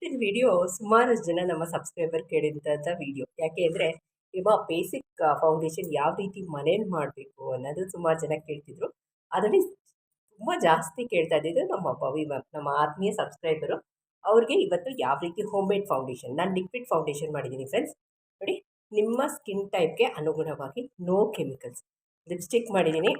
ಇವತ್ತಿನ ವಿಡಿಯೋ ಸುಮಾರು ಜನ ನಮ್ಮ ಸಬ್ಸ್ಕ್ರೈಬರ್ ಕೇಳಿದಂಥ ವಿಡಿಯೋ. ಯಾಕೆ ಅಂದರೆ ನಿಮ್ಮ ಬೇಸಿಕ್ ಫೌಂಡೇಶನ್ ಯಾವ ರೀತಿ ಮನೇಲಿ ಮಾಡಬೇಕು ಅನ್ನೋದು ಸುಮಾರು ಜನ ಕೇಳ್ತಿದ್ರು. ಅದರಲ್ಲಿ ತುಂಬ ಜಾಸ್ತಿ ಕೇಳ್ತಾ ಇದ್ದಿದ್ದು ನಮ್ಮ ಭವಿ ಮ್ಯಾಮ್, ನಮ್ಮ ಆತ್ಮೀಯ ಸಬ್ಸ್ಕ್ರೈಬರು. ಅವ್ರಿಗೆ ಇವತ್ತು ಯಾವ ರೀತಿ ಹೋಮ್ ಮೇಡ್ ಫೌಂಡೇಶನ್, ನಾನು ಲಿಕ್ವಿಡ್ ಫೌಂಡೇಶನ್ ಮಾಡಿದ್ದೀನಿ ಫ್ರೆಂಡ್ಸ್. ನೋಡಿ, ನಿಮ್ಮ ಸ್ಕಿನ್ ಟೈಪ್ಗೆ ಅನುಗುಣವಾಗಿ ನೋ ಕೆಮಿಕಲ್ಸ್ ಲಿಪ್ಸ್ಟಿಕ್ ಮಾಡಿದ್ದೀನಿ.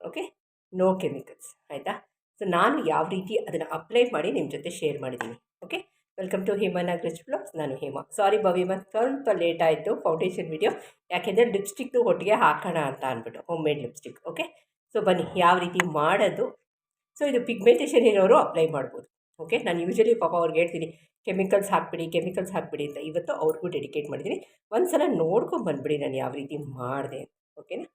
ಓಕೆ, ನೋ ಕೆಮಿಕಲ್ಸ್, ಆಯಿತಾ. ಸೊ ನಾನು ಯಾವ ರೀತಿ ಅದನ್ನು ಅಪ್ಲೈ ಮಾಡಿ ನಿಮ್ಮ ಜೊತೆ ಶೇರ್ ಮಾಡಿದ್ದೀನಿ. Okay, welcome to Hemanagaraj blogs. ನಾನು ಹೇಮಾ. ಸಾರಿ ಭವಿಮಾ, ಸ್ವಲ್ಪ ಲೇಟ್ ಆಯಿತು ಫೌಂಡೇಶನ್ ವಿಡಿಯೋ. ಯಾಕೆಂದರೆ ಲಿಪ್ಸ್ಟಿಕ್ದು ಒಟ್ಟಿಗೆ ಹಾಕೋಣ ಅಂತ ಅಂದ್ಬಿಟ್ಟು, home made lipstick. Okay, so ಬನ್ನಿ ಯಾವ ರೀತಿ ಮಾಡೋದು. ಸೊ ಇದು ಪಿಗ್ಮೆಂಟೇಷನ್ ಇರೋರು ಅಪ್ಲೈ ಮಾಡ್ಬೋದು. ಓಕೆ, ನಾನು ಯೂಶಲಿ ಪಾಪ ಅವ್ರಿಗೆ ಹೇಳ್ತೀನಿ ಕೆಮಿಕಲ್ಸ್ ಹಾಕ್ಬಿಡಿ ಅಂತ. ಇವತ್ತು ಅವ್ರಿಗೂ ಡೆಡಿಕೇಟ್ ಮಾಡಿದ್ದೀನಿ. ಒಂದು ಸಲ ನೋಡ್ಕೊಂಬಂದ್ಬಿಡಿ ನಾನು ಯಾವ ರೀತಿ ಮಾಡಿದೆ. ಓಕೆನಾ.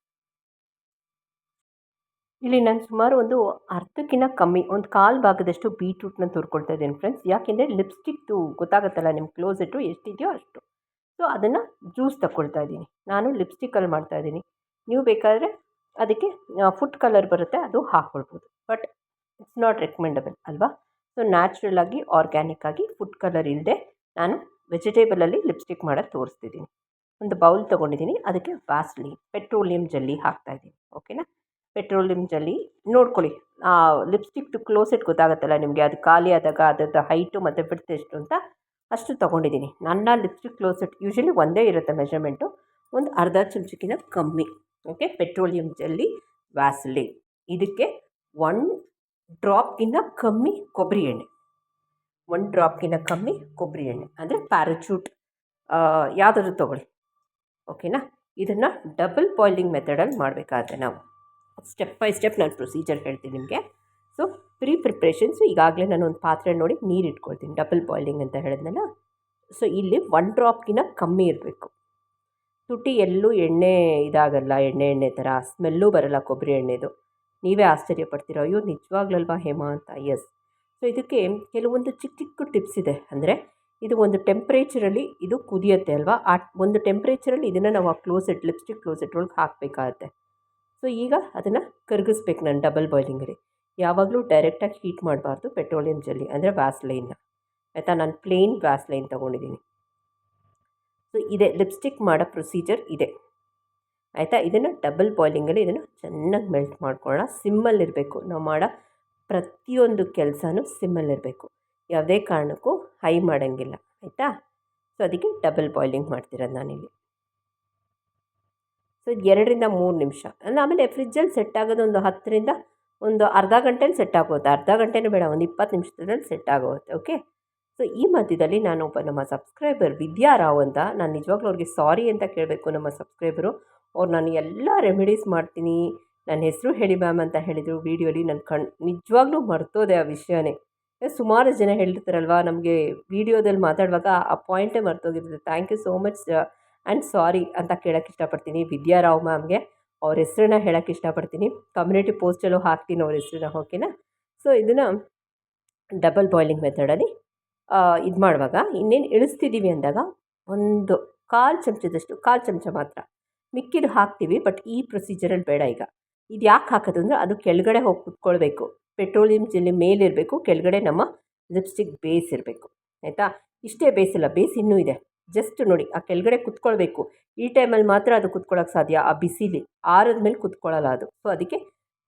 ಇಲ್ಲಿ ನಾನು ಸುಮಾರು ಒಂದು ಅರ್ಧಕ್ಕಿಂತ ಕಮ್ಮಿ, ಒಂದು ಕಾಲು ಭಾಗದಷ್ಟು ಬೀಟ್ರೂಟ್ನ ತುರ್ಕೊಳ್ತಾ ಇದ್ದೀನಿ ಫ್ರೆಂಡ್ಸ್. ಯಾಕೆಂದರೆ ಲಿಪ್ಸ್ಟಿಕ್ದು ಗೊತ್ತಾಗುತ್ತಲ್ಲ ನಿಮ್ಮ ಕ್ಲೋಸೆಟ್ಟು ಎಷ್ಟಿದೆಯೋ ಅಷ್ಟು. ಸೊ ಅದನ್ನು ಜ್ಯೂಸ್ ತಗೊಳ್ತಾ ಇದ್ದೀನಿ. ನಾನು ಲಿಪ್ಸ್ಟಿಕ್ಕಲ್ಲಿ ಮಾಡ್ತಾಯಿದ್ದೀನಿ. ನೀವು ಬೇಕಾದರೆ ಅದಕ್ಕೆ ಫುಡ್ ಕಲರ್ ಬರುತ್ತೆ, ಅದು ಹಾಕ್ಕೊಳ್ಬೋದು. ಬಟ್ ಇಟ್ಸ್ ನಾಟ್ ರೆಕಮೆಂಡಬಲ್ ಅಲ್ವಾ. ಸೊ ನ್ಯಾಚುರಲ್ ಆಗಿ, ಆರ್ಗ್ಯಾನಿಕ್ ಆಗಿ, ಫುಡ್ ಕಲರ್ ಇಲ್ಲದೆ ನಾನು ವೆಜಿಟೇಬಲಲ್ಲಿ ಲಿಪ್ಸ್ಟಿಕ್ ಮಾಡೋದು ತೋರಿಸ್ತಿದ್ದೀನಿ. ಒಂದು ಬೌಲ್ ತೊಗೊಂಡಿದ್ದೀನಿ, ಅದಕ್ಕೆ ವ್ಯಾಸ್ಲಿನ್ ಪೆಟ್ರೋಲಿಯಂ ಜೆಲ್ಲಿ ಹಾಕ್ತಾಯಿದ್ದೀನಿ. ಓಕೆನಾ. ಪೆಟ್ರೋಲಿಯಂ ಜೆಲ್ಲಿ ನೋಡ್ಕೊಳ್ಳಿ, ಲಿಪ್ಸ್ಟಿಕ್ದು ಕ್ಲೋಸೆಟ್ ಗೊತ್ತಾಗುತ್ತಲ್ಲ ನಿಮಗೆ, ಅದು ಖಾಲಿ ಆದಾಗ ಅದರದ್ದು ಹೈಟು ಮತ್ತು ಬಿಡ್ತು ಎಷ್ಟು ಅಂತ ಅಷ್ಟು ತೊಗೊಂಡಿದ್ದೀನಿ. ನನ್ನ ಲಿಪ್ಸ್ಟಿಕ್ ಕ್ಲೋಸೆಟ್ ಯೂಶಲಿ ಒಂದೇ ಇರುತ್ತೆ ಮೆಷರ್ಮೆಂಟು, ಒಂದು ಅರ್ಧ ಚಮಚಕ್ಕಿಂತ ಕಮ್ಮಿ. ಓಕೆ, ಪೆಟ್ರೋಲಿಯಂ ಜೆಲ್ಲಿ, ವ್ಯಾಸ್ಲಿನ್, ಇದಕ್ಕೆ 1 ಡ್ರಾಪ್ಗಿಂತ ಕಮ್ಮಿ ಕೊಬ್ಬರಿ ಎಣ್ಣೆ. 1 ಡ್ರಾಪ್ಗಿಂತ ಕಮ್ಮಿ ಕೊಬ್ಬರಿ ಎಣ್ಣೆ ಅಂದರೆ ಪ್ಯಾರಾಚೂಟ್ ಯಾವುದಾದ್ರು ತೊಗೊಳ್ಳಿ. ಓಕೆನಾ. ಇದನ್ನು ಡಬಲ್ ಬಾಯ್ಲಿಂಗ್ ಮೆಥಡಲ್ಲಿ ಮಾಡಬೇಕಾದ್ರೆ ನಾವು ಸ್ಟೆಪ್ ಬೈ ಸ್ಟೆಪ್ ನಾನು ಪ್ರೊಸೀಜರ್ ಹೇಳ್ತೀನಿ ನಿಮಗೆ. ಸೊ ಪ್ರಿಪ್ರೇಷನ್ಸು ಈಗಾಗಲೇ ನಾನು ಒಂದು ಪಾತ್ರೆ ನೋಡಿ ನೀರು ಇಟ್ಕೊಳ್ತೀನಿ, ಡಬಲ್ ಬಾಯ್ಲಿಂಗ್ ಅಂತ ಹೇಳಿದ್ನಲ್ಲ. ಸೊ ಇಲ್ಲಿ 1 ಡ್ರಾಪ್ಗಿಂತ ಕಮ್ಮಿ ಇರಬೇಕು. ತುಟಿ ಎಲ್ಲೂ ಎಣ್ಣೆ ಇದಾಗಲ್ಲ, ಎಣ್ಣೆ ಥರ ಸ್ಮೆಲ್ಲೂ ಬರಲ್ಲ ಕೊಬ್ಬರಿ ಎಣ್ಣೆದು. ನೀವೇ ಆಶ್ಚರ್ಯ ಪಡ್ತೀರೋ, ಅಯ್ಯೋ ನಿಜವಾಗ್ಲಲ್ವಾ ಹೇಮಾ ಅಂತ. ಎಸ್. ಸೊ ಇದಕ್ಕೆ ಕೆಲವೊಂದು ಚಿಕ್ಕ ಚಿಕ್ಕ ಟಿಪ್ಸ್ ಇದೆ. ಅಂದರೆ ಇದು ಒಂದು ಟೆಂಪ್ರೇಚರಲ್ಲಿ ಇದು ಕುದಿಯುತ್ತೆ ಅಲ್ವಾ, ಆ ಒಂದು ಟೆಂಪ್ರೇಚರಲ್ಲಿ ಇದನ್ನು ನಾವು ಆ ಕ್ಲೋಸೆಟ್, ಲಿಪ್ಸ್ಟಿಕ್ ಕ್ಲೋಸೆಟ್ ಒಳಗೆ ಹಾಕಬೇಕಾಗತ್ತೆ. ಸೊ ಈಗ ಅದನ್ನು ಕರಗಿಸ್ಬೇಕು ನಾನು ಡಬಲ್ ಬಾಯ್ಲಿಂಗಲ್ಲಿ. ಯಾವಾಗಲೂ ಡೈರೆಕ್ಟಾಗಿ ಹೀಟ್ ಮಾಡಬಾರ್ದು ಪೆಟ್ರೋಲಿಯಂ ಜೆಲ್ಲಿ ಅಂದರೆ ವ್ಯಾಸ್ಲೈನ್ನ, ಆಯಿತಾ. ನಾನು ಪ್ಲೇನ್ ವ್ಯಾಸ್ಲೈನ್ ತೊಗೊಂಡಿದ್ದೀನಿ. ಸೊ ಇದೆ ಲಿಪ್ಸ್ಟಿಕ್ ಮಾಡೋ ಪ್ರೊಸೀಜರ್ ಇದೆ, ಆಯಿತಾ. ಇದನ್ನು ಡಬಲ್ ಬಾಯ್ಲಿಂಗಲ್ಲಿ ಇದನ್ನು ಚೆನ್ನಾಗಿ ಮೆಲ್ಟ್ ಮಾಡ್ಕೊಳ್ಳೋಣ. ಸಿಮ್ಮಲ್ಲಿರಬೇಕು ನಾವು ಮಾಡೋ ಪ್ರತಿಯೊಂದು ಕೆಲಸನೂ, ಸಿಮ್ಮಲ್ಲಿರಬೇಕು. ಯಾವುದೇ ಕಾರಣಕ್ಕೂ ಹೈ ಮಾಡೋಂಗಿಲ್ಲ, ಆಯಿತಾ. ಸೊ ಅದಕ್ಕೆ ಡಬಲ್ ಬಾಯ್ಲಿಂಗ್ ಮಾಡ್ತಿರೋದು ನಾನಿಲ್ಲಿ. ಸೊ 2-3 ನಿಮಿಷ ಆಮೇಲೆ ಫ್ರಿಜ್ಜಲ್ಲಿ ಸೆಟ್ ಆಗೋದು ಒಂದು 10ರಿಂದ ಒಂದು ಅರ್ಧ ಗಂಟೆಲಿ ಸೆಟ್ ಆಗೋಗುತ್ತೆ. ಅರ್ಧ ಗಂಟೆನೂ ಬೇಡ, ಒಂದು 20 ನಿಮಿಷದಲ್ಲಿ ಸೆಟ್ ಆಗೋಗುತ್ತೆ. ಓಕೆ. ಸೊ ಈ ಮಧ್ಯದಲ್ಲಿ ನಾನು ಒಬ್ಬ ನಮ್ಮ ಸಬ್ಸ್ಕ್ರೈಬರ್ ವಿದ್ಯಾ ರಾವ್ ಅಂತ, ನಾನು ನಿಜವಾಗ್ಲೂ ಅವ್ರಿಗೆ ಸಾರಿ ಅಂತ ಕೇಳಬೇಕು. ನಮ್ಮ ಸಬ್ಸ್ಕ್ರೈಬರು ಅವ್ರು ನಾನು ಎಲ್ಲ ರೆಮಿಡೀಸ್ ಮಾಡ್ತೀನಿ, ನನ್ನ ಹೆಸರು ಹೇಳಿ ಮ್ಯಾಮ್ ಅಂತ ಹೇಳಿದರು ವೀಡಿಯೋಲಿ. ನನ್ನ ನಿಜವಾಗ್ಲೂ ಮರ್ತೋದೆ ಆ ವಿಷಯನೇ. ಸುಮಾರು ಜನ ಹೇಳಿರ್ತಾರಲ್ವ ನಮಗೆ ವೀಡಿಯೋದಲ್ಲಿ ಮಾತಾಡುವಾಗ ಆ ಪಾಯಿಂಟೇ ಮರ್ತೋಗಿರ್ತದೆ. Thank you so much and sorry ಅಂತ ಕೇಳೋಕ್ಕೆ ಇಷ್ಟಪಡ್ತೀನಿ ವಿದ್ಯಾರಾವ್ ಮ್ಯಾಮ್ಗೆ. ಅವ್ರ ಹೆಸರನ್ನ ಹೇಳೋಕ್ಕೆ ಇಷ್ಟಪಡ್ತೀನಿ. ಕಮ್ಯುನಿಟಿ ಪೋಸ್ಟಲ್ಲೂ ಹಾಕ್ತೀನಿ ಅವ್ರ ಹೆಸರನ್ನ. ಓಕೆನಾ. ಸೊ ಇದನ್ನು ಡಬಲ್ ಬಾಯ್ಲಿಂಗ್ ಮೆಥಡಲ್ಲಿ ಇದು ಮಾಡುವಾಗ ಇನ್ನೇನು ಇಳಿಸ್ತಿದ್ದೀವಿ ಅಂದಾಗ ಒಂದು ಕಾಲು ಚಮಚ ಮಾತ್ರ ಮಿಕ್ಕಿದ್ದು ಹಾಕ್ತೀವಿ. ಬಟ್ ಈ ಪ್ರೊಸೀಜರಲ್ಲಿ ಬೇಡ. ಈಗ ಇದು ಯಾಕೆ ಹಾಕೋದು ಅಂದರೆ ಅದು ಕೆಳಗಡೆ ಹೋಗಿ ಕುತ್ಕೊಳ್ಬೇಕು. ಪೆಟ್ರೋಲಿಯಂ ಜೆಲ್ಲಿ ಮೇಲಿರಬೇಕು, ಕೆಳಗಡೆ ನಮ್ಮ ಲಿಪ್ಸ್ಟಿಕ್ ಬೇಸ್ ಇರಬೇಕು, ಆಯಿತಾ. ಇಷ್ಟೇ ಬೇಸಿಲ್ಲ, ಬೇಸ್ ಇನ್ನೂ ಇದೆ. ಜಸ್ಟ್ ನೋಡಿ, ಆ ಕೆಳಗಡೆ ಕುತ್ಕೊಳ್ಬೇಕು. ಈ ಟೈಮಲ್ಲಿ ಮಾತ್ರ ಅದು ಕುತ್ಕೊಳ್ಳೋಕೆ ಸಾಧ್ಯ. ಆ ಬಿಸಿಲಿ ಆರಿದ ಮೇಲೆ ಕುತ್ಕೊಳ್ಳಲ್ಲ ಅದು. ಸೊ ಅದಕ್ಕೆ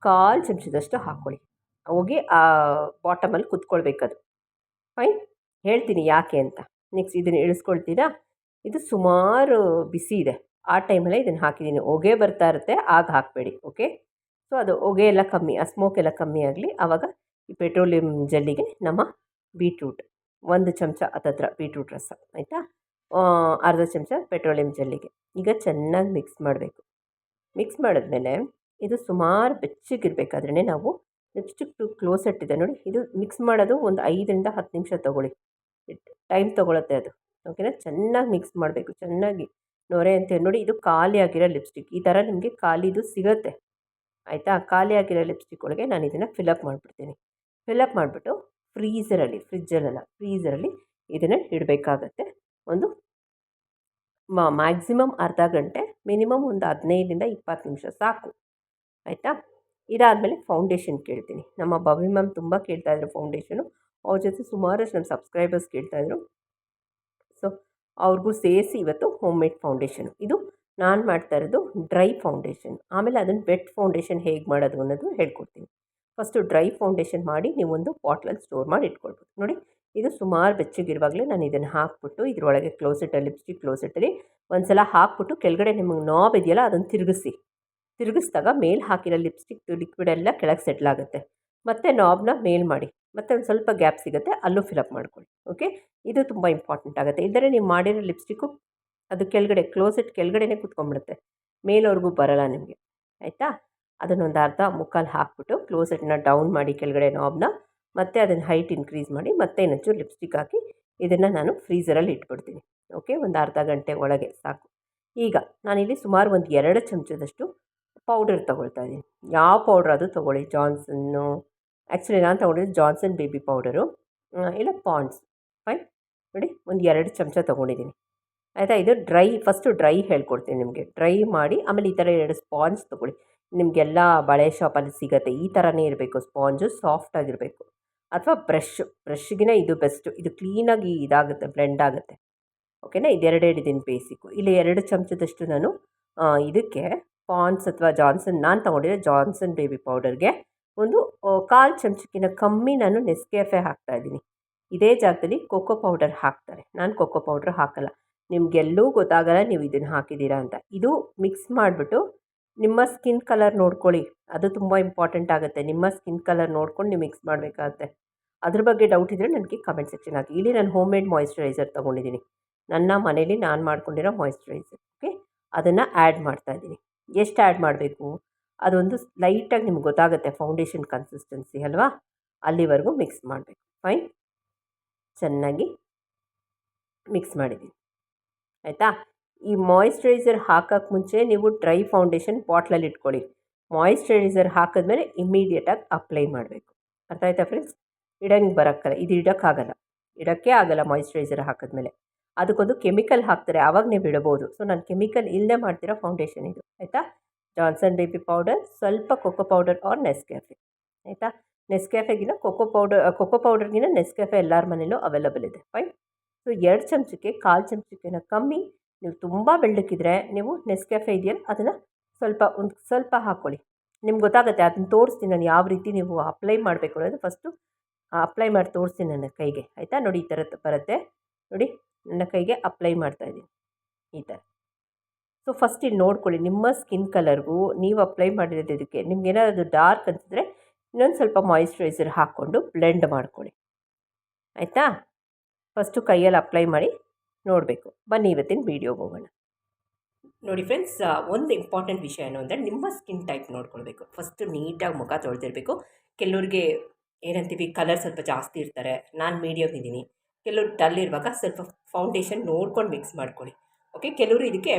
ಕಾಲು ಚಮಚದಷ್ಟು ಹಾಕ್ಕೊಳ್ಳಿ, ಹೋಗಿ ಆ ಬಾಟಮಲ್ಲಿ ಕುತ್ಕೊಳ್ಬೇಕದು. ಫೈನ್, ಹೇಳ್ತೀನಿ ಯಾಕೆ ಅಂತ. ನೆಕ್ಸ್ಟ್ ಇದನ್ನು ಇಳಿಸ್ಕೊಳ್ತೀರಾ. ಇದು ಸುಮಾರು ಬಿಸಿ ಇದೆ, ಆ ಟೈಮಲ್ಲೇ ಇದನ್ನು ಹಾಕಿದ್ದೀನಿ. ಹೊಗೆ ಬರ್ತಾ ಇರುತ್ತೆ, ಆಗ ಹಾಕಬೇಡಿ. ಓಕೆ. ಸೊ ಅದು ಹೊಗೆ ಎಲ್ಲ ಕಮ್ಮಿ, ಆ ಸ್ಮೋಕ್ ಎಲ್ಲ ಕಮ್ಮಿ ಆಗಲಿ. ಆವಾಗ ಈ ಪೆಟ್ರೋಲಿಯಂ ಜೆಲ್ಲಿಗೆ ನಮ್ಮ ಬೀಟ್ರೂಟ್ 1 ಚಮಚ ಹತ್ತತ್ರ ಬೀಟ್ರೂಟ್ ರಸ, ಆಯಿತಾ. ಅರ್ಧ ಚಮಚ ಪೆಟ್ರೋಲಿಯಂ ಜೆಲ್ಲಿಗೆ ಈಗ ಚೆನ್ನಾಗಿ ಮಿಕ್ಸ್ ಮಾಡಬೇಕು. ಮಿಕ್ಸ್ ಮಾಡಿದ್ಮೇಲೆ ಇದು ಸುಮಾರು ಬೆಚ್ಚಗಿರಬೇಕಾದ್ರೇ ನಾವು ಲಿಪ್ಸ್ಟಿಕ್ದು ಕ್ಲೋಸೆಟ್ ಇದೆ ನೋಡಿ, ಇದು ಮಿಕ್ಸ್ ಮಾಡೋದು ಒಂದು 5-10 ನಿಮಿಷ ತೊಗೊಳ್ಳಿ, ಟೈಮ್ ತೊಗೊಳುತ್ತೆ ಅದು. ಓಕೆನಾ. ಚೆನ್ನಾಗಿ ಮಿಕ್ಸ್ ಮಾಡಬೇಕು, ಚೆನ್ನಾಗಿ ನೊರೆ ಅಂತ ನೋಡಿ. ಇದು ಖಾಲಿ ಆಗಿರೋ ಲಿಪ್ಸ್ಟಿಕ್, ಈ ಥರ ನಿಮಗೆ ಖಾಲಿದು ಸಿಗುತ್ತೆ, ಆಯಿತಾ. ಖಾಲಿ ಆಗಿರೋ ಲಿಪ್ಸ್ಟಿಕ್ ಒಳಗೆ ನಾನು ಇದನ್ನು ಫಿಲಪ್ ಮಾಡಿಬಿಡ್ತೀನಿ. ಫಿಲಪ್ ಮಾಡಿಬಿಟ್ಟು ಫ್ರಿಜ್ಜಲ್ಲಲ್ಲ ಫ್ರೀಝರಲ್ಲಿ ಇದನ್ನು ಇಡಬೇಕಾಗತ್ತೆ. ಒಂದು ಮ್ಯಾಕ್ಸಿಮಮ್ ಅರ್ಧ ಗಂಟೆ, ಮಿನಿಮಮ್ ಒಂದು 15-20 ನಿಮಿಷ ಸಾಕು, ಆಯಿತಾ. ಇದಾದಮೇಲೆ ಫೌಂಡೇಶನ್ ಕೇಳ್ತೀನಿ. ನಮ್ಮ ಭವಿ ಮ್ಯಾಮ್ ತುಂಬ ಕೇಳ್ತಾಯಿದ್ರು ಫೌಂಡೇಶನು. ಅವ್ರ ಜೊತೆ ಸುಮಾರಷ್ಟು ನಮ್ಮ ಸಬ್ಸ್ಕ್ರೈಬರ್ಸ್ ಕೇಳ್ತಾಯಿದ್ರು. ಸೊ ಅವ್ರಿಗೂ ಸೇರಿಸಿ ಇವತ್ತು ಹೋಮ್ ಮೇಡ್ ಫೌಂಡೇಶನ್ ಇದು ನಾನು ಮಾಡ್ತಾ ಇರೋದು ಡ್ರೈ ಫೌಂಡೇಶನ್. ಆಮೇಲೆ ಅದನ್ನು ವೆಟ್ ಫೌಂಡೇಶನ್ ಹೇಗೆ ಮಾಡೋದು ಅನ್ನೋದು ಹೇಳ್ಕೊಡ್ತೀನಿ. ಫಸ್ಟು ಡ್ರೈ ಫೌಂಡೇಶನ್ ಮಾಡಿ ನೀವೊಂದು ಬಾಟ್ಲಲ್ಲಿ ಸ್ಟೋರ್ ಮಾಡಿ ಇಟ್ಕೊಳ್ಬೋದು. ನೋಡಿ ಇದು ಸುಮಾರು ಬೆಚ್ಚಗಿರುವಾಗಲೇ ನಾನು ಇದನ್ನು ಹಾಕ್ಬಿಟ್ಟು ಇದರೊಳಗೆ ಕ್ಲೋಸೆಟಲ್ಲಿ ಲಿಪ್ಸ್ಟಿಕ್ ಕ್ಲೋಸೆಟಲ್ಲಿ ಒಂದು ಸಲ ಹಾಕ್ಬಿಟ್ಟು ಕೆಳಗಡೆ ನಿಮಗೆ ನಾಬ್ ಇದೆಯಲ್ಲ ಅದನ್ನು ತಿರುಗಿಸಿದಾಗ ಮೇಲೆ ಹಾಕಿರೋ ಲಿಪ್ಸ್ಟಿಕ್ ಲಿಕ್ವಿಡ್ ಎಲ್ಲ ಕೆಳಗೆ ಸೆಟ್ಲ್ ಆಗುತ್ತೆ. ಮತ್ತು ನಾಬ್ನ ಮೇಲ್ ಮಾಡಿ ಮತ್ತು ಒಂದು ಸ್ವಲ್ಪ ಗ್ಯಾಪ್ ಸಿಗುತ್ತೆ, ಅಲ್ಲೂ ಫಿಲಪ್ ಮಾಡ್ಕೊಳ್ಳಿ. ಓಕೆ, ಇದು ತುಂಬ ಇಂಪಾರ್ಟೆಂಟ್ ಆಗುತ್ತೆ. ಇಲ್ಲದೇ ನೀವು ಮಾಡಿರೋ ಲಿಪ್ಸ್ಟಿಕ್ಕು ಅದು ಕೆಳಗಡೆ ಕ್ಲೋಸೆಟ್ ಕೆಳಗಡೆನೇ ಕೂತ್ಕೊಂಡ್ಬಿಡುತ್ತೆ, ಮೇಲವರೆಗೂ ಬರೋಲ್ಲ ನಿಮಗೆ. ಆಯಿತಾ, ಅದನ್ನೊಂದು ಅರ್ಧ ಮುಕ್ಕಾಲು ಹಾಕ್ಬಿಟ್ಟು ಕ್ಲೋಸೆಟ್ನ ಡೌನ್ ಮಾಡಿ ಕೆಳಗಡೆ ನಾಬ್ನ, ಮತ್ತು ಅದನ್ನು ಹೈಟ್ ಇನ್ಕ್ರೀಸ್ ಮಾಡಿ ಮತ್ತೆ ಇನ್ನೊಂಚೂರು ಲಿಪ್ಸ್ಟಿಕ್ ಹಾಕಿ ಇದನ್ನು ನಾನು ಫ್ರೀಝರಲ್ಲಿ ಇಟ್ಬಿಡ್ತೀನಿ. ಓಕೆ, ಒಂದು ಅರ್ಧ ಗಂಟೆ ಒಳಗೆ ಸಾಕು. ಈಗ ನಾನಿಲ್ಲಿ ಸುಮಾರು ಒಂದು 2 ಚಮಚದಷ್ಟು ಪೌಡರ್ ತೊಗೊಳ್ತಾ ಇದ್ದೀನಿ. ಯಾವ ಪೌಡ್ರ್ ಅದು ತೊಗೊಳ್ಳಿ, ಜಾನ್ಸನ್ನು, ಆ್ಯಕ್ಚುಲಿ ನಾನು ತೊಗೊಂಡಿದ್ದು ಜಾನ್ಸನ್ ಬೇಬಿ ಪೌಡರು, ಇಲ್ಲ ಪಾಂಡ್ಸ್. ಫೈನ್, ನೋಡಿ ಒಂದು 2 ಚಮಚ ತೊಗೊಂಡಿದ್ದೀನಿ. ಆಯಿತಾ, ಇದು ಫಸ್ಟು ಡ್ರೈ ಹೇಳ್ಕೊಡ್ತೀನಿ ನಿಮಗೆ. ಡ್ರೈ ಮಾಡಿ ಆಮೇಲೆ ಈ ಥರ 2 ಸ್ಪಾಂಜ್ ತೊಗೊಳ್ಳಿ. ನಿಮಗೆಲ್ಲ ಬಳೆ ಶಾಪಲ್ಲಿ ಸಿಗುತ್ತೆ, ಈ ಥರನೇ ಇರಬೇಕು ಸ್ಪಾಂಜು, ಸಾಫ್ಟಾಗಿರಬೇಕು. ಅಥವಾ ಬ್ರಷ್ಗಿನ ಇದು ಬೆಸ್ಟು, ಇದು ಕ್ಲೀನಾಗಿ ಇದಾಗುತ್ತೆ, ಬ್ಲೆಂಡ್ ಆಗುತ್ತೆ. ಓಕೆನಾ, ಇದು 2 ಹಿಡಿದೀನಿ ಬೇಸಿಕ್ಕು. ಇಲ್ಲಿ 2 ಚಮಚದಷ್ಟು ನಾನು ಇದಕ್ಕೆ ಪಾಂಡ್ಸ್ ಅಥವಾ ಜಾನ್ಸನ್, ನಾನು ತೊಗೊಂಡಿರೋ ಜಾನ್ಸನ್ ಬೇಬಿ ಪೌಡರ್ಗೆ ಒಂದು 1/4 ಚಮಚಕ್ಕಿಂತ ಕಮ್ಮಿ ನಾನು ನೆಸ್ಕೆಫೆ ಹಾಕ್ತಾಯಿದ್ದೀನಿ. ಇದೇ ಜಾಗದಲ್ಲಿ ಕೊಕೊ ಪೌಡರ್ ಹಾಕ್ತಾರೆ, ನಾನು ಕೊಕೊ ಪೌಡ್ರ್ ಹಾಕಲ್ಲ. ನಿಮಗೆಲ್ಲೂ ಗೊತ್ತಾಗಲ್ಲ ನೀವು ಇದನ್ನು ಹಾಕಿದ್ದೀರಾ ಅಂತ. ಇದು ಮಿಕ್ಸ್ ಮಾಡಿಬಿಟ್ಟು ನಿಮ್ಮ ಸ್ಕಿನ್ ಕಲರ್ ನೋಡ್ಕೊಳ್ಳಿ, ಅದು ತುಂಬ ಇಂಪಾರ್ಟೆಂಟ್ ಆಗುತ್ತೆ. ನಿಮ್ಮ ಸ್ಕಿನ್ ಕಲರ್ ನೋಡ್ಕೊಂಡು ನೀವು ಮಿಕ್ಸ್ ಮಾಡಬೇಕಾಗತ್ತೆ. ಅದ್ರ ಬಗ್ಗೆ ಡೌಟ್ ಇದ್ದರೆ ನನಗೆ ಕಮೆಂಟ್ ಸೆಕ್ಷನ್ ಹಾಕಿ. ಇಲ್ಲಿ ನಾನು ಹೋಮ್ ಮೇಡ್ ಮಾಯಿಶ್ಚರೈಸರ್ ತೊಗೊಂಡಿದ್ದೀನಿ, ನನ್ನ ಮನೇಲಿ ನಾನು ಮಾಡ್ಕೊಂಡಿರೋ ಮಾಯಿಶ್ಚರೈಸರ್. ಓಕೆ, ಅದನ್ನು ಆ್ಯಡ್ ಮಾಡ್ತಾಯಿದ್ದೀನಿ. ಎಷ್ಟು ಆ್ಯಡ್ ಮಾಡಬೇಕು ಅದೊಂದು ಲೈಟಾಗಿ ನಿಮ್ಗೆ ಗೊತ್ತಾಗುತ್ತೆ, ಫೌಂಡೇಶನ್ ಕನ್ಸಿಸ್ಟೆನ್ಸಿ ಅಲ್ವಾ, ಅಲ್ಲಿವರೆಗೂ ಮಿಕ್ಸ್ ಮಾಡಬೇಕು. ಫೈನ್, ಚೆನ್ನಾಗಿ ಮಿಕ್ಸ್ ಮಾಡಿದ್ದೀನಿ. ಆಯಿತಾ, ಈ ಮಾಯಿಶ್ಚರೈಸರ್ ಹಾಕೋಕ್ಕೆ ಮುಂಚೆ ನೀವು ಡ್ರೈ ಫೌಂಡೇಶನ್ ಬಾಟ್ಲಲ್ಲಿ ಇಟ್ಕೊಳ್ಳಿ. ಮಾಯಿಶ್ಚರೈಸರ್ ಹಾಕಿದ್ಮೇಲೆ ಇಮ್ಮಿಡಿಯೇಟಾಗಿ ಅಪ್ಲೈ ಮಾಡಬೇಕು. ಅರ್ಥ ಆಯ್ತಾ ಫ್ರೆಂಡ್ಸ್? ಇಡಂಗೆ ಬರೋಕ್ಕಲ್ಲ, ಇದು ಇಡೋಕ್ಕೆ ಆಗಲ್ಲ ಮಾಯಿಶ್ಚರೈಸರ್ ಹಾಕಿದ್ಮೇಲೆ. ಅದಕ್ಕೊಂದು ಕೆಮಿಕಲ್ ಹಾಕ್ತಾರೆ, ಆವಾಗ ನೀವು ಇಡ್ಬೋದು. ಸೊ ನಾನು ಕೆಮಿಕಲ್ ಇಲ್ಲದೆ ಮಾಡ್ತಿರೋ ಫೌಂಡೇಶನ್ ಇದು. ಆಯಿತಾ, ಜಾನ್ಸನ್ ಬೇಬಿ ಪೌಡರ್, ಸ್ವಲ್ಪ ಕೊಕೊ ಪೌಡರ್ ಆರ್ ನೆಸ್ಕೆಫೆ. ಆಯಿತಾ, ನೆಸ್ಕೆಫೆಗಿನ ಕೊಕೊ ಪೌಡರ್ಗಿನ ನೆಸ್ಕೆಫೆ ಎಲ್ಲರ ಮನೇಲೂ ಅವೈಲಬಲ್ ಇದೆ. ಫೈನ್. ಸೊ 2 ಚಮಚಕ್ಕೆ 1/4 ಚಮಚಕ್ಕಿಂತ ಕಮ್ಮಿ. ನೀವು ತುಂಬ ಬೆಳ್ಳಕ್ಕಿದ್ರೆ ನೀವು ನೆಸ್ಕೆಫೆ ಇದೆಯಲ್ಲ ಅದನ್ನು ಸ್ವಲ್ಪ ಹಾಕ್ಕೊಳ್ಳಿ. ನಿಮ್ಗೆ ಗೊತ್ತಾಗುತ್ತೆ, ಅದನ್ನು ತೋರಿಸ್ತೀನಿ ನಾನು ಯಾವ ರೀತಿ ನೀವು ಅಪ್ಲೈ ಮಾಡಬೇಕು ಅನ್ನೋದು. ಫಸ್ಟು ಅಪ್ಲೈ ಮಾಡಿ ತೋರಿಸ್ತೀನಿ ನನ್ನ ಕೈಗೆ. ಆಯಿತಾ, ನೋಡಿ ಈ ಥರದ್ದು ಬರುತ್ತೆ. ನೋಡಿ ನನ್ನ ಕೈಗೆ ಅಪ್ಲೈ ಮಾಡ್ತಾಯಿದ್ದೀನಿ ಈ ಥರ. ಸೊ ಫಸ್ಟ್ ಇಲ್ಲಿ ನೋಡ್ಕೊಳ್ಳಿ, ನಿಮ್ಮ ಸ್ಕಿನ್ ಕಲರ್ಗೂ ನೀವು ಅಪ್ಲೈ ಮಾಡಿರೋದು ಇದಕ್ಕೆ ನಿಮ್ಗೇನಾದ್ರು ಡಾರ್ಕ್ ಅನಿಸಿದ್ರೆ ಇನ್ನೊಂದು ಸ್ವಲ್ಪ ಮಾಯಿಶ್ಚರೈಸರ್ ಹಾಕ್ಕೊಂಡು ಬ್ಲೆಂಡ್ ಮಾಡ್ಕೊಳ್ಳಿ. ಆಯಿತಾ, ಫಸ್ಟು ಕೈಯಲ್ಲಿ ಅಪ್ಲೈ ಮಾಡಿ ನೋಡಬೇಕು. ಬನ್ನಿ ಇವತ್ತಿನ ವೀಡಿಯೋಗೆ ಹೋಗೋಣ. ನೋಡಿ ಫ್ರೆಂಡ್ಸ್, ಒಂದು ಇಂಪಾರ್ಟೆಂಟ್ ವಿಷಯ ಏನು ಅಂದರೆ ನಿಮ್ಮ ಸ್ಕಿನ್ ಟೈಪ್ ನೋಡ್ಕೊಳ್ಬೇಕು. ಫಸ್ಟು ನೀಟಾಗಿ ಮುಖ ತೊಳೆದಿರಬೇಕು. ಕೆಲವ್ರಿಗೆ ಏನಂತೀವಿ, ಕಲರ್ ಸ್ವಲ್ಪ ಜಾಸ್ತಿ ಇರ್ತಾರೆ, ನಾನು ಮೀಡಿಯಮ್ ಇದ್ದೀನಿ. ಕೆಲವ್ರು ಡಲ್ ಇರುವಾಗ ಸ್ವಲ್ಪ ಫೌಂಡೇಶನ್ ನೋಡ್ಕೊಂಡು ಮಿಕ್ಸ್ ಮಾಡ್ಕೊಳ್ಳಿ. ಓಕೆ, ಕೆಲವರು ಇದಕ್ಕೆ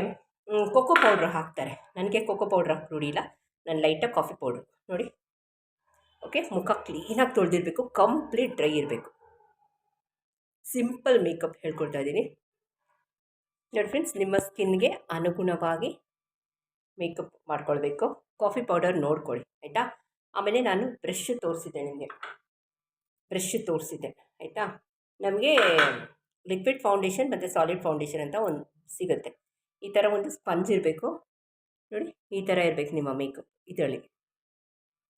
ಕೊಕೊ ಪೌಡ್ರ್ ಹಾಕ್ತಾರೆ. ನನಗೆ ಕೊಕೊ ಪೌಡ್ರ್ ಹಾಕಿ ರೂಢಿ ಇಲ್ಲ, ನಾನು ಲೈಟಾಗಿ ಕಾಫಿ ಪೌಡ್ರ್ ನೋಡಿ. ಓಕೆ, ಮುಖ ಕ್ಲೀನಾಗಿ ತೊಳೆದಿರಬೇಕು, ಕಂಪ್ಲೀಟ್ ಡ್ರೈ ಇರಬೇಕು. ಸಿಂಪಲ್ ಮೇಕಪ್ ಹೇಳ್ಕೊಡ್ತಾ ಇದ್ದೀನಿ ನೋಡಿ ಫ್ರೆಂಡ್ಸ್. ನಿಮ್ಮ ಸ್ಕಿನ್ಗೆ ಅನುಗುಣವಾಗಿ ಮೇಕಪ್ ಮಾಡ್ಕೊಳ್ಬೇಕು. ಕಾಫಿ ಪೌಡರ್ ನೋಡ್ಕೊಳ್ಳಿ, ಆಯಿತಾ. ಆಮೇಲೆ ನಾನು ಬ್ರಷ್ ತೋರಿಸಿದ್ದೆ ನಿಮಗೆ, ಆಯಿತಾ. ನಮಗೆ ಲಿಕ್ವಿಡ್ ಫೌಂಡೇಶನ್ ಮತ್ತು ಸಾಲಿಡ್ ಫೌಂಡೇಶನ್ ಅಂತ ಒಂದು ಸಿಗುತ್ತೆ. ಈ ಥರ ಒಂದು ಸ್ಪಂಜ್ ಇರಬೇಕು ನೋಡಿ, ಈ ಥರ ಇರಬೇಕು ನಿಮ್ಮ ಮೇಕಪ್. ಇದರಲ್ಲಿ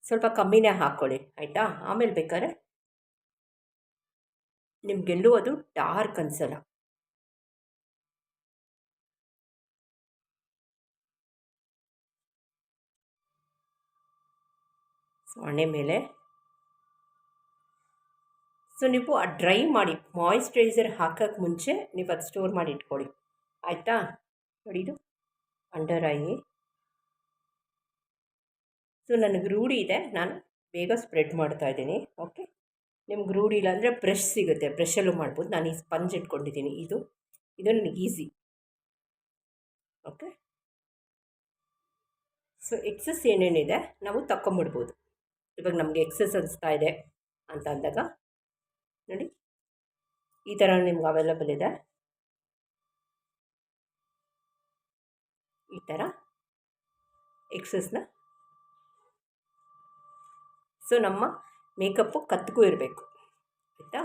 ಸ್ವಲ್ಪ ಕಮ್ಮಿನೇ ಹಾಕ್ಕೊಳ್ಳಿ, ಆಯಿತಾ. ಆಮೇಲೆ ಬೇಕಾದ್ರೆ ನಿಮಗೆಲ್ಲೂ ಅದು ಡಾರ್ಕ್ ಅನಿಸಲ್ಲ. ಸೊನ್ನೆ ಮೇಲೆ ಸೊ ನೀವು ಆ ಡ್ರೈ ಮಾಡಿ ಮಾಯಿಶ್ಚರೈಸರ್ ಹಾಕೋಕ್ಕೆ ಮುಂಚೆ ನೀವು ಅದು ಸ್ಟೋರ್ ಮಾಡಿ ಇಟ್ಕೊಳ್ಳಿ, ಆಯಿತಾ. ನೋಡಿ, ಇದು ಅಂಡರ್ ಐ. ಸೊ ನನಗೆ ರೂಢಿ ಇದೆ, ನಾನು ಬೇಗ ಸ್ಪ್ರೆಡ್ ಮಾಡ್ತಾಯಿದ್ದೀನಿ. ಓಕೆ, ನಿಮ್ಗೆ ರೂಢಿ ಇಲ್ಲ ಅಂದರೆ ಬ್ರಷ್ ಸಿಗುತ್ತೆ, ಬ್ರಷಲ್ಲೂ ಮಾಡ್ಬೋದು. ನಾನು ಈ ಸ್ಪಂಜ್ ಇಟ್ಕೊಂಡಿದ್ದೀನಿ, ಇದು ನನಗೆ ಈಸಿ. ಓಕೆ, ಸೊ ಎಕ್ಸಸ್ ಏನೇನಿದೆ ನಾವು ತಗೊಂಬಿಡ್ಬೋದು. ಇವಾಗ ನಮಗೆ ಎಕ್ಸಸ್ ಅನಿಸ್ತಾ ಇದೆ ಅಂತ ಅಂದಾಗ ನೋಡಿ, ಈ ಥರ ನಿಮ್ಗೆ ಅವೈಲಬಲ್ ಇದೆ. ಈ ಥರ ಎಕ್ಸಸ್ನ, ಸೊ ನಮ್ಮ ಮೇಕಪ್ಪು ಕತ್ತಿಗೂ ಇರಬೇಕು, ಆಯಿತಾ.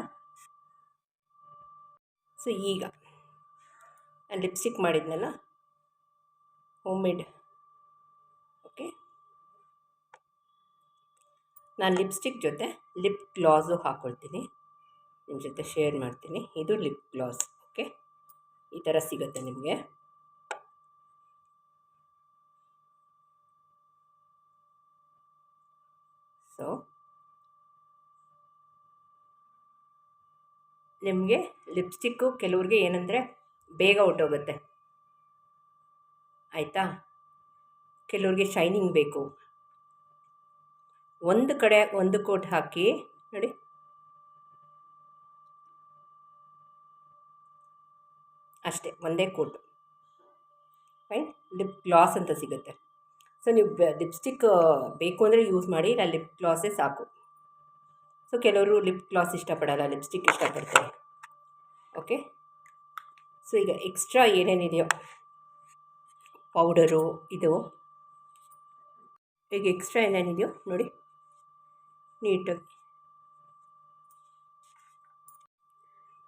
ಸೊ ಈಗ ನಾನು ಲಿಪ್ಸ್ಟಿಕ್ ಮಾಡಿದ್ನಲ್ಲ ಹೋಮ್ ಮೇಡ್, ಓಕೆ. ನಾನು ಲಿಪ್ಸ್ಟಿಕ್ ಜೊತೆ ಲಿಪ್ ಗ್ಲಾಸು ಹಾಕ್ಕೊಳ್ತೀನಿ, ನಿಮ್ಮ ಜೊತೆ ಶೇರ್ ಮಾಡ್ತೀನಿ. ಇದು ಲಿಪ್ ಗ್ಲಾಸ್, ಓಕೆ. ಈ ಥರ ಸಿಗುತ್ತೆ ನಿಮಗೆ. ಸೊ ನಿಮಗೆ ಲಿಪ್ಸ್ಟಿಕ್ಕು ಕೆಲವ್ರಿಗೆ ಏನಂದರೆ ಬೇಗ ಹೊರ್ಟೋಗುತ್ತೆ, ಆಯಿತಾ. ಕೆಲವ್ರಿಗೆ ಶೈನಿಂಗ್ ಬೇಕು. ಒಂದು ಕಡೆ ಒಂದು ಕೋಟ್ ಹಾಕಿ ನೋಡಿ, ಅಷ್ಟೇ, ಒಂದೇ ಕೋಟು. ಫೈನ್. ಲಿಪ್ ಗ್ಲಾಸ್ ಅಂತ ಸಿಗುತ್ತೆ. ಸೊ ನೀವು ಲಿಪ್ಸ್ಟಿಕ್ ಬೇಕು ಅಂದರೆ ಯೂಸ್ ಮಾಡಿ, ಇಲ್ಲ ಲಿಪ್ ಗ್ಲಾಸೇ ಸಾಕು. ಸೊ ಕೆಲವರು ಲಿಪ್ ಗ್ಲಾಸ್ ಇಷ್ಟಪಡಲ್ಲ, ಲಿಪ್ಸ್ಟಿಕ್ ಇಷ್ಟಪಡ್ತಾರೆ, ಓಕೆ. ಸೊ ಈಗ ಎಕ್ಸ್ಟ್ರಾ ಏನೇನಿದೆಯೋ ಪೌಡರು ಇದು, ಈಗ ಎಕ್ಸ್ಟ್ರಾ ಏನೇನಿದೆಯೋ ನೋಡಿ ನೀಟಾಗಿ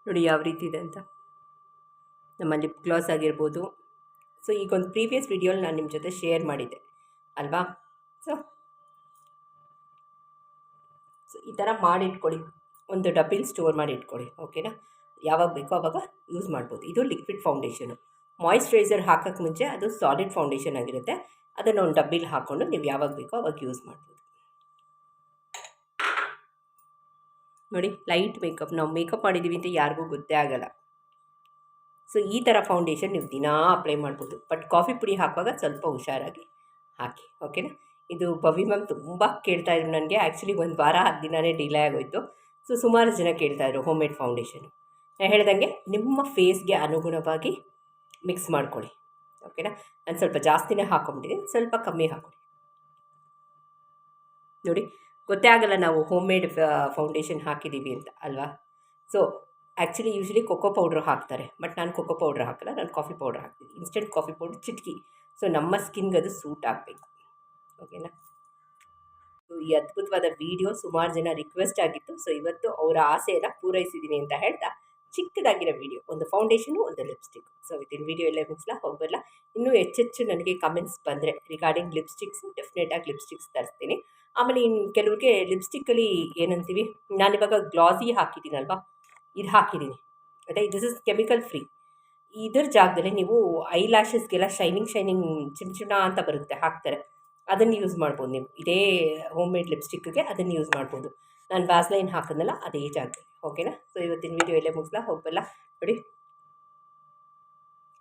ನೋಡಿ ಯಾವ ರೀತಿ ಇದೆ ಅಂತ. ನಮ್ಮ ಲಿಪ್ ಗ್ಲಾಸ್ ಆಗಿರ್ಬೋದು. ಸೊ ಈಗ ಒಂದು ಪ್ರೀವಿಯಸ್ ವಿಡಿಯೋಲಿ ನಾನು ನಿಮ್ಮ ಜೊತೆ ಶೇರ್ ಮಾಡಿದ್ದೆ ಅಲ್ವಾ. ಸೊ ಈ ಥರ ಮಾಡಿಟ್ಕೊಳ್ಳಿ, ಒಂದು ಡಬ್ಬಿಲಿ ಸ್ಟೋರ್ ಮಾಡಿ ಇಟ್ಕೊಳ್ಳಿ, ಓಕೆನಾ. ಯಾವಾಗ ಬೇಕೋ ಆವಾಗ ಯೂಸ್ ಮಾಡ್ಬೋದು. ಇದು ಲಿಕ್ವಿಡ್ ಫೌಂಡೇಶನು. ಮಾಯಿಶ್ಚರೈಸರ್ ಹಾಕೋಕ್ಕೆ ಮುಂಚೆ ಅದು ಸಾಲಿಡ್ ಫೌಂಡೇಶನ್ ಆಗಿರುತ್ತೆ, ಅದನ್ನು ಒಂದು ಡಬ್ಬಿಲಿ ಹಾಕ್ಕೊಂಡು ನೀವು ಯಾವಾಗ ಬೇಕೋ ಅವಾಗ ಯೂಸ್ ಮಾಡ್ಬೋದು. ನೋಡಿ, ಲೈಟ್ ಮೇಕಪ್, ನಾವು ಮೇಕಪ್ ಮಾಡಿದ್ದೀವಿ ಅಂತ ಯಾರಿಗೂ ಗೊತ್ತೇ ಆಗೋಲ್ಲ. ಸೊ ಈ ಥರ ಫೌಂಡೇಶನ್ ನೀವು ದಿನಾ ಅಪ್ಲೈ ಮಾಡ್ಬೋದು. ಬಟ್ ಕಾಫಿ ಪುಡಿ ಹಾಕುವಾಗ ಸ್ವಲ್ಪ ಹುಷಾರಾಗಿ ಹಾಕಿ, ಓಕೆನಾ. ಇದು ಭವಿ ಮ್ಯಾಮ್ ತುಂಬ ಕೇಳ್ತಾಯಿದ್ರು ನನಗೆ. ಆ್ಯಕ್ಚುಲಿ ಒಂದು ವಾರ 10 ದಿನವೇ ಡಿಲೇ ಆಗೋಯಿತು. ಸೊ ಸುಮಾರು ಜನ ಕೇಳ್ತಾಯಿದ್ರು ಹೋಮ್ ಮೇಡ್ ಫೌಂಡೇಶನು. ನಾನು ಹೇಳ್ದಂಗೆ ನಿಮ್ಮ ಫೇಸ್ಗೆ ಅನುಗುಣವಾಗಿ ಮಿಕ್ಸ್ ಮಾಡ್ಕೊಳ್ಳಿ, ಓಕೆನಾ. ನಾನು ಸ್ವಲ್ಪ ಜಾಸ್ತಿನೇ ಹಾಕ್ಕೊಂಬಿಟ್ಟಿದ್ದೀನಿ, ಸ್ವಲ್ಪ ಕಮ್ಮಿ ಹಾಕ್ಕೊಳ್ಳಿ. ನೋಡಿ, ಗೊತ್ತೇ ಆಗೋಲ್ಲ ನಾವು ಹೋಮ್ ಮೇಡ್ ಫೌಂಡೇಶನ್ ಹಾಕಿದ್ದೀವಿ ಅಂತ ಅಲ್ವಾ. So actually usually cocoa powder ಹಾಕ್ತಾರೆ, ಬಟ್ ನಾನು ಕೊಕೋ ಪೌಡ್ರ್ ಹಾಕಲ್ಲ, ನಾನು ಕಾಫಿ ಪೌಡ್ರ್ ಹಾಕ್ತೀನಿ. ಇನ್ಸ್ಟೆಂಟ್ ಕಾಫಿ ಪೌಡ್ರ್ ಚಿಟಕಿ. ಸೊ ನಮ್ಮ ಸ್ಕಿನ್ಗೆ ಅದು ಸೂಟ್ ಆಗಬೇಕು, ಓಕೆನಾ. ಈ ಅದ್ಭುತವಾದ ವಿಡಿಯೋ ಸುಮಾರು ಜನ ರಿಕ್ವೆಸ್ಟ್ ಆಗಿತ್ತು. ಸೊ ಇವತ್ತು ಅವರ ಆಸೆಯನ್ನು ಪೂರೈಸಿದ್ದೀನಿ ಅಂತ ಹೇಳ್ತಾ, ಚಿಕ್ಕದಾಗಿರೋ ವಿಡಿಯೋ, ಒಂದು ಫೌಂಡೇಶನು, ಒಂದು ಲಿಪ್ಸ್ಟಿಕ್. ಸೊ ವಿತಿನ್ ವಿಡಿಯೋ ಎಲ್ಲ ಮುಗಿಸ್ಲಾ ಹೋಗಬಲ್ಲ. ಇನ್ನೂ ಹೆಚ್ಚೆಚ್ಚು ನನಗೆ ಕಮೆಂಟ್ಸ್ ಬಂದರೆ ರಿಗಾರ್ಡಿಂಗ್ ಲಿಪ್ಸ್ಟಿಕ್ಸು, ಡೆಫಿನೆಟಾಗಿ ಲಿಪ್ಸ್ಟಿಕ್ಸ್ ತರಿಸ್ತೀನಿ. ಆಮೇಲೆ ಇನ್ನು ಕೆಲವ್ರಿಗೆ ಲಿಪ್ಸ್ಟಿಕ್ಕಲ್ಲಿ ಏನಂತೀವಿ, ನಾನಿವಾಗ ಗ್ಲಾಸಿ ಹಾಕಿದ್ದೀನಲ್ವಾ, ಇದು ಹಾಕಿದ್ದೀನಿ, ಅದೇ ದಿಸ್ ಇಸ್ ಕೆಮಿಕಲ್ ಫ್ರೀ. ಇದ್ರ ಜಾಗದಲ್ಲಿ ನೀವು ಐ ಲ್ಯಾಶಸ್ಗೆಲ್ಲ ಶೈನಿಂಗ್ ಚಿನ್ನ ಅಂತ ಬರುತ್ತೆ, ಹಾಕ್ತಾರೆ, ಅದನ್ನು ಯೂಸ್ ಮಾಡ್ಬೋದು ನೀವು. ಇದೇ ಹೋಮ್ ಮೇಡ್ ಲಿಪ್ಸ್ಟಿಕ್ಗೆ ಅದನ್ನು ಯೂಸ್ ಮಾಡ್ಬೋದು. ನಾನು ವ್ಯಾಸ್ಲೈನ್ ಹಾಕಿದ್ನಲ್ಲ ಅದೇ ಜಾಗದಲ್ಲಿ, ಓಕೆನಾ. ಸೊ ಇವತ್ತಿನ ವಿಡಿಯೋ ಎಲ್ಲೇ ಮುಗಿಸ್ಲಾ ಹೋಗಬಲ್ಲ. ನೋಡಿ,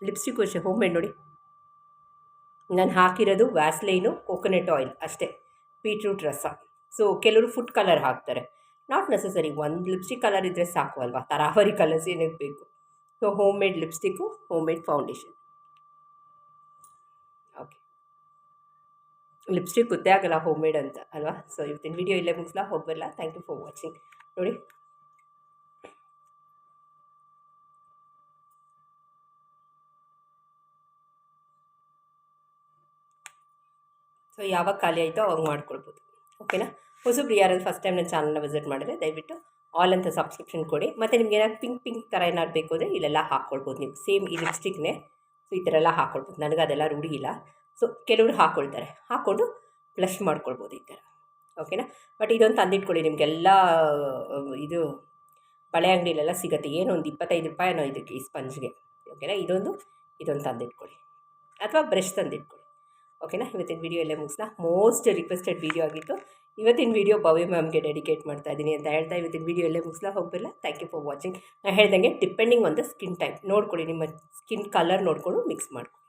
ಲಿಪ್ಸ್ಟಿಕ್ ಅಷ್ಟೇ ಹೋಮ್ ಮೇಡ್. ನೋಡಿ, ನಾನು ಹಾಕಿರೋದು ವ್ಯಾಸ್ಲೈನು, ಕೋಕೋನಟ್ ಆಯಿಲ್ ಅಷ್ಟೇ, ಬೀಟ್ರೂಟ್ ರಸ. ಸೊ ಕೆಲವರು ಫುಡ್ ಕಲರ್ ಹಾಕ್ತಾರೆ, ನಾಟ್ ನೆಸಸರಿ. ಒಂದು ಲಿಪ್ಸ್ಟಿಕ್ ಕಲರ್ ಇದ್ದರೆ ಸಾಕು ಅಲ್ವಾ, ತರಾವರಿ ಕಲರ್ಸ್ ಏನಕ್ಕೆ ಬೇಕು. So home made lipstick, home made foundation, okay. Lipstick ಗೊತ್ತೇ ಆಗಲ್ಲ ಹೋಮ್ ಮೇಡ್ ಅಂತ ಅಲ್ವಾ. ಸೊ ಇವತ್ತಿನ ವಿಡಿಯೋ ಇಲ್ಲೇ ಮುಗಿಸ್ಲಾ ಹೋಗಬಲ್ಲ. Thank you for watching. ನೋಡಿ, ಸೊ ಯಾವಾಗ ಖಾಲಿ ಆಯಿತೋ ಅವಾಗ ಮಾಡ್ಕೊಳ್ಬೋದು, ಓಕೆನಾ. ಹೊಸಬ್ರು ಯಾರಾದ್ರು ಫಸ್ಟ್ ಟೈಮ್ ನನ್ನ ಚಾನಲ್ನ ವಿಸಿಟ್ ಮಾಡಿದ್ರೆ ದಯವಿಟ್ಟು ಆಲ್ ಅಂತ ಸಬ್ಸ್ಕ್ರಿಪ್ಷನ್ ಕೊಡಿ. ಮತ್ತು ನಿಮ್ಗೆ ಏನಾದ್ರು ಪಿಂಕ್ ಥರ ಏನಾದ್ರು ಬೇಕು ಅಂದರೆ ಇಲ್ಲೆಲ್ಲ ಹಾಕ್ಕೊಳ್ಬೋದು ನೀವು. ಸೇಮ್ ಈ ಲಿಪ್ಸ್ಟಿಕ್ನೇ. ಸೊ ಈ ಥರ ಎಲ್ಲ ಹಾಕ್ಕೊಳ್ಬೋದು. ನನಗೆ ಅದೆಲ್ಲ ರೂಢಿ ಇಲ್ಲ. ಸೊ ಕೆಲವರು ಹಾಕ್ಕೊಳ್ತಾರೆ, ಹಾಕ್ಕೊಂಡು ಬ್ಲಷ್ ಮಾಡ್ಕೊಳ್ಬೋದು ಈ ಥರ, ಓಕೆನಾ. ಬಟ್ ಇದೊಂದು ತಂದಿಟ್ಕೊಳ್ಳಿ, ನಿಮಗೆಲ್ಲ ಇದು ಬಳೆ ಅಂಗಡಿಲೆಲ್ಲ ಸಿಗುತ್ತೆ. ಏನೋ ಒಂದು 25 ರೂಪಾಯಿನೋ ಇದಕ್ಕೆ, ಈ ಸ್ಪಂಜ್ಗೆ, ಓಕೆನಾ. ಇದೊಂದು ತಂದಿಟ್ಕೊಳ್ಳಿ, ಅಥವಾ ಬ್ರಷ್ ತಂದಿಟ್ಕೊಳ್ಳಿ, ಓಕೆನಾ. ಇವತ್ತಿನ ವಿಡಿಯೋ ಎಲ್ಲೇ ಮುಗಿಸ್ಲಾ. ಮೋಸ್ಟ್ ರಿಕ್ವೆಸ್ಟೆಡ್ ವಿಡಿಯೋ ಆಗಿತ್ತು. ಇವತ್ತಿನ ವಿಡಿಯೋ ಭವ್ಯ ಮ್ಯಾಮ್ಗೆ ಡೆಡಿಕೇಟ್ ಮಾಡ್ತಾ ಇದ್ದೀನಿ ಅಂತ ಹೇಳ್ತಾ ಇವತ್ತಿನ ವಿಡಿಯೋ ಎಲ್ಲೇ ಮುಗಿಸ್ಲಾ ಹೋಗಬಲ್ಲ. Thank you for watching. ನಾನು ಹೇಳ್ದಂಗೆ depending on the skin type ನೋಡ್ಕೊಳ್ಳಿ, ನಿಮ್ಮ ಸ್ಕಿನ್ ಕಲರ್ ನೋಡಿಕೊಂಡು ಮಿಕ್ಸ್ ಮಾಡ್ಕೊಳ್ಳಿ.